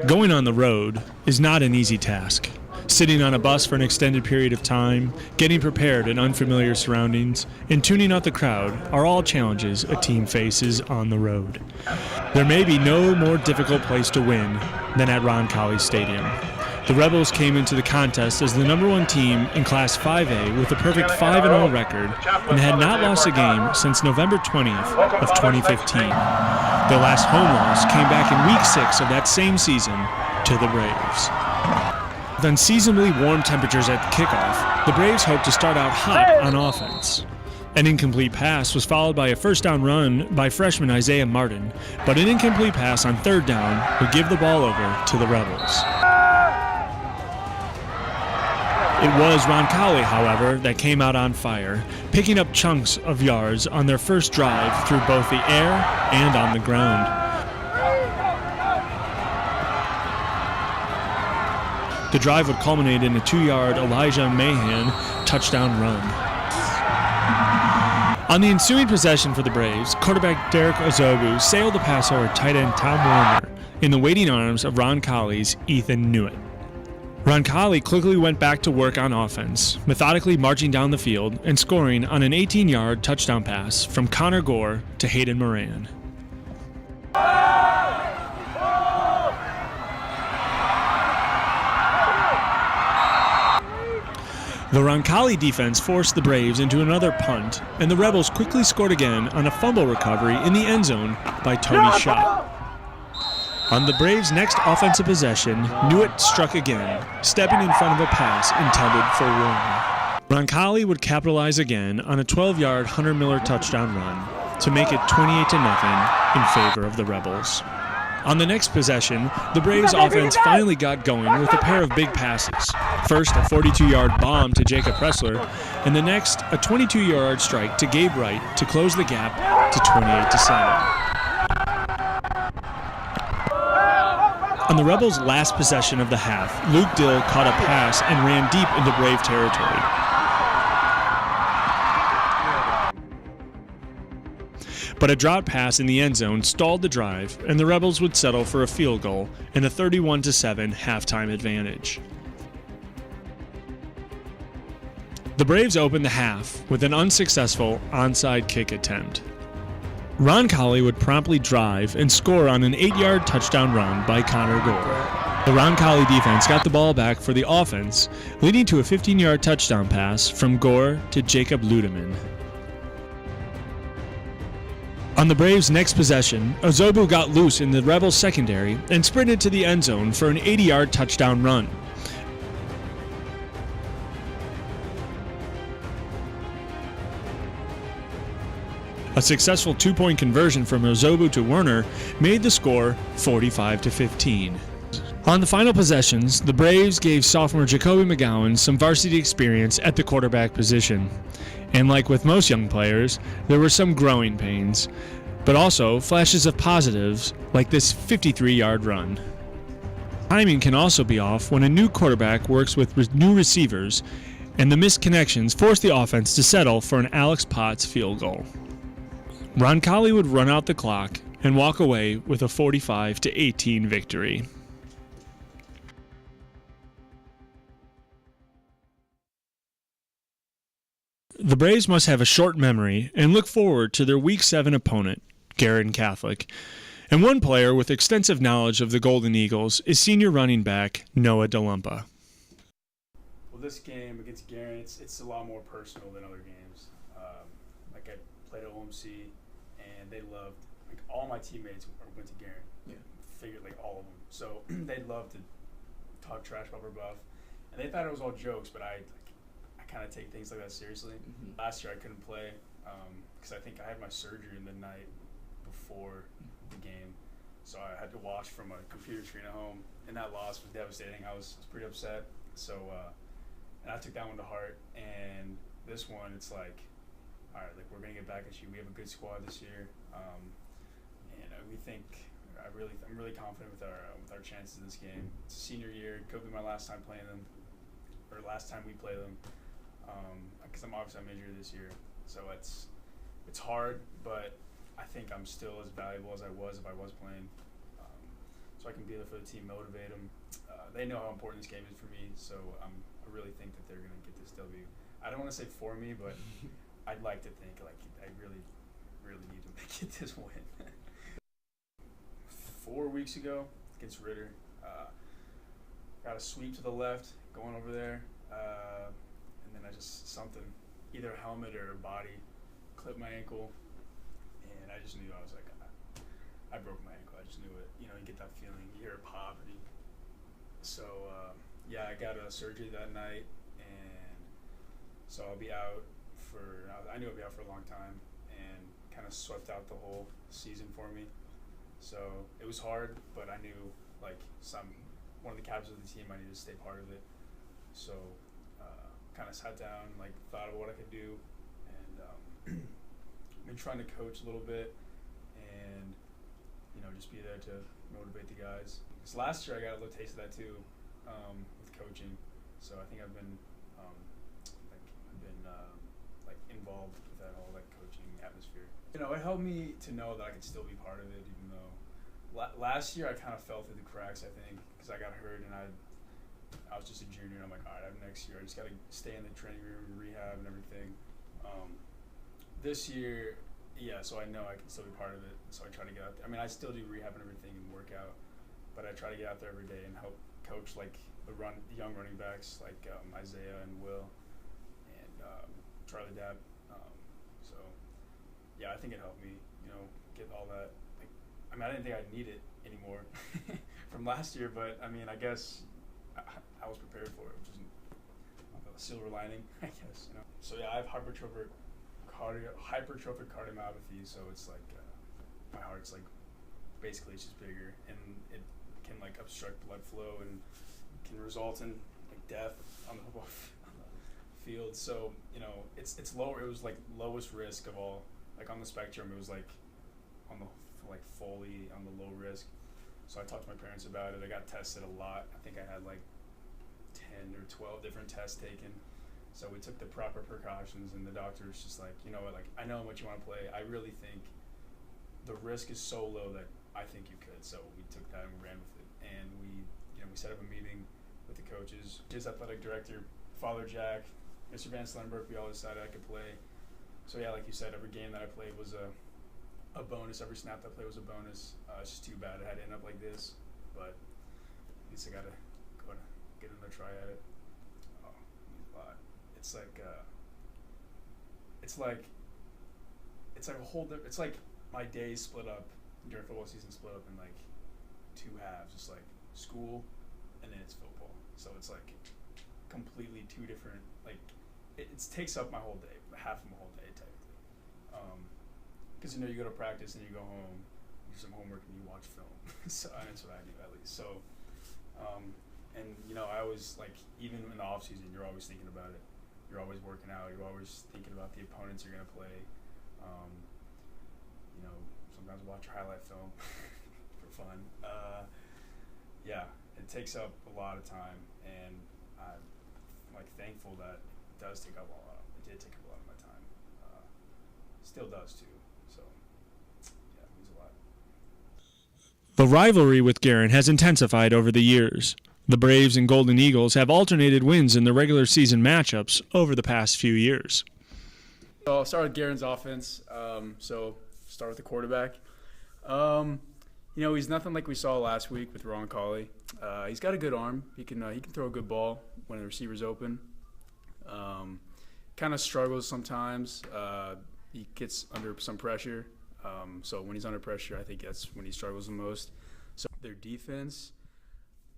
Going on the road is not an easy task. Sitting on a bus for an extended period of time, getting prepared in unfamiliar surroundings, and tuning out the crowd are all challenges a team faces on the road. There may be no more difficult place to win than at Roncalli Stadium. The Rebels came into the contest as the #1 team in Class 5A with a perfect 5-0 record and had not lost a game since November 20th of 2015. Their last home loss came back in Week 6 of that same season to the Braves. With unseasonably warm temperatures at the kickoff, the Braves hoped to start out hot on offense. An incomplete pass was followed by a first down run by freshman Isaiah Martin, but an incomplete pass on third down would give the ball over to the Rebels. It was Roncalli, however, that came out on fire, picking up chunks of yards on their first drive through both the air and on the ground. The drive would culminate in a 2-yard Elijah Mahan touchdown run. On the ensuing possession for the Braves, quarterback Derek Ozobu sailed the pass over tight end Tom Warner in the waiting arms of Roncalli's Ethan Newitt. Roncalli quickly went back to work on offense, methodically marching down the field and scoring on an 18-yard touchdown pass from Connor Gore to Hayden Moran. The Roncalli defense forced the Braves into another punt, and the Rebels quickly scored again on a fumble recovery in the end zone by Tony Schott. On the Braves' next offensive possession, Newitt struck again, stepping in front of a pass intended for Warner. Roncalli would capitalize again on a 12-yard Hunter Miller touchdown run to make it 28-0 in favor of the Rebels. On the next possession, the Braves' offense finally got going with a pair of big passes. First, a 42-yard bomb to Jacob Pressler, and the next, a 22-yard strike to Gabe Wright to close the gap to 28-7. On the Rebels' last possession of the half, Luke Dill caught a pass and ran deep into Brave territory. But a drop pass in the end zone stalled the drive, and the Rebels would settle for a field goal and a 31-7 halftime advantage. The Braves opened the half with an unsuccessful onside kick attempt. Roncalli would promptly drive and score on an 8-yard touchdown run by Connor Gore. The Roncalli defense got the ball back for the offense, leading to a 15-yard touchdown pass from Gore to Jacob Ludeman. On the Braves' next possession, Ozobu got loose in the Rebels' secondary and sprinted to the end zone for an 80-yard touchdown run. A successful 2-point conversion from Ozobu to Werner made the score 45-15. On the final possessions, the Braves gave sophomore Jacoby McGowan some varsity experience at the quarterback position. And like with most young players, there were some growing pains, but also flashes of positives like this 53-yard run. Timing can also be off when a new quarterback works with new receivers, and the missed connections force the offense to settle for an Alex Potts field goal. Roncalli would run out the clock and walk away with a 45-18 victory. The Braves must have a short memory and look forward to their Week 7 opponent, Guerin Catholic. And one player with extensive knowledge of the Golden Eagles is senior running back Noah Delumpa. Well, this game against Guerin, it's a lot more personal than other games. Like I played at OMC. And they loved, like all my teammates went to Guerin. Yeah. Figured like all of them. So they loved to talk trash about Brebeuf. And they thought it was all jokes, but I kind of take things like that seriously. Mm-hmm. Last year I couldn't play because I think I had my surgery the night before the game. So I had to watch from a computer screen at home. And that loss was devastating. I was pretty upset. So, and I took that one to heart. And this one, it's like, all right, like we're gonna get back at you. We have a good squad this year, and we think I'm really confident with our chances in this game. It's a senior year. It could be my last time playing them, or last time we play them, because I'm obviously a major this year. So it's hard, but I think I'm still as valuable as I was if I was playing. So so I can be there for the team, motivate them. They know how important this game is for me, so I really think that they're gonna get this W. I don't want to say for me, but I'd like to think like I really need them to get this win. 4 weeks ago against Ritter, got a sweep to the left, going over there, and then I just either a helmet or a body, clipped my ankle, and I just knew I was like, I broke my ankle. I just knew it. You know, you get that feeling, you hear it pop. So yeah, I got a surgery that night, and so I'll be out for. I knew I'd be out for a long time, and kind of swept out the whole season for me. So it was hard, but I knew like one of the captains of the team, I needed to stay part of it. So kind of sat down, like thought of what I could do, and been trying to coach a little bit, and just be there to motivate the guys. Because last year I got a little taste of that too, with coaching. So I think I've been involved with that whole coaching atmosphere. It helped me to know that I could still be part of it, even though last year I kind of fell through the cracks. I think because I got hurt and I was just a junior. And I'm like, all right, I have next year. I just got to stay in the training room, rehab, and everything. This year, yeah, so I know I can still be part of it. So I try to get out there. I mean, I still do rehab and everything and work out, but I try to get out there every day and help coach the young running backs like Isaiah and Will and Charlie Dabb. So yeah, I think it helped me, get all that. I didn't think I'd need it anymore from last year, but I mean, I guess I was prepared for it, which is a silver lining, I guess. So yeah, I have hypertrophic cardiomyopathy, so it's like my heart's basically it's just bigger, and it can obstruct blood flow and can result in death on the field. So it's lower. It was lowest risk of all. On the spectrum, it was on the fully on the low risk. So I talked to my parents about it. I got tested a lot. I think I had 10 or 12 different tests taken. So we took the proper precautions, and the doctor was just I know how much you want to play. I really think the risk is so low that I think you could. So we took that and we ran with it. And we set up a meeting with the coaches, his athletic director, Father Jack, Mr. Van Slenberg. We all decided I could play. So yeah, like you said, every game that I played was a bonus. Every snap that I played was a bonus. It's just too bad it had to end up like this. But at least I got to go and get another try at it. Oh, a lot. It's my days split up during football season, split up in 2 halves. It's school, and then it's football. So it's completely 2 different. It takes up my whole day, half of my whole day technically. Because you go to practice and you go home, you do some homework and you watch film. So that's what I do at least. So, and I always even in the off season, you're always thinking about it. You're always working out. You're always thinking about the opponents you're gonna play. Sometimes watch highlight film for fun. Yeah, it takes up a lot of time, and I'm thankful that it does take up a lot. It did take up a lot of my time. Still does too. So yeah, it means a lot. The rivalry with Guerin has intensified over the years. The Braves and Golden Eagles have alternated wins in the regular season matchups over the past few years. So I'll start with Guerin's offense. So start with the quarterback. He's nothing like we saw last week with Roncalli. He's got a good arm. He can throw a good ball when the receiver's open. Kind of struggles sometimes. He gets under some pressure. So when he's under pressure, I think that's when he struggles the most. So their defense,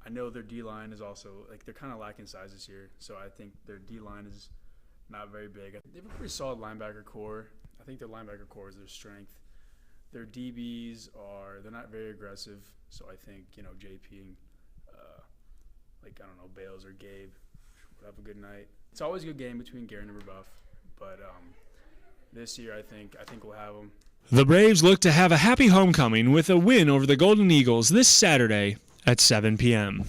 I know their D-line is also they're kind of lacking size this year. So I think their D-line is not very big. They have a pretty solid linebacker core. I think their linebacker core is their strength. Their DBs they're not very aggressive. So I think JP and Bales or Gabe would have a good night. It's always a good game between Guerin and Brebeuf, but this year I think we'll have them. The Braves look to have a happy homecoming with a win over the Golden Eagles this Saturday at 7 p.m.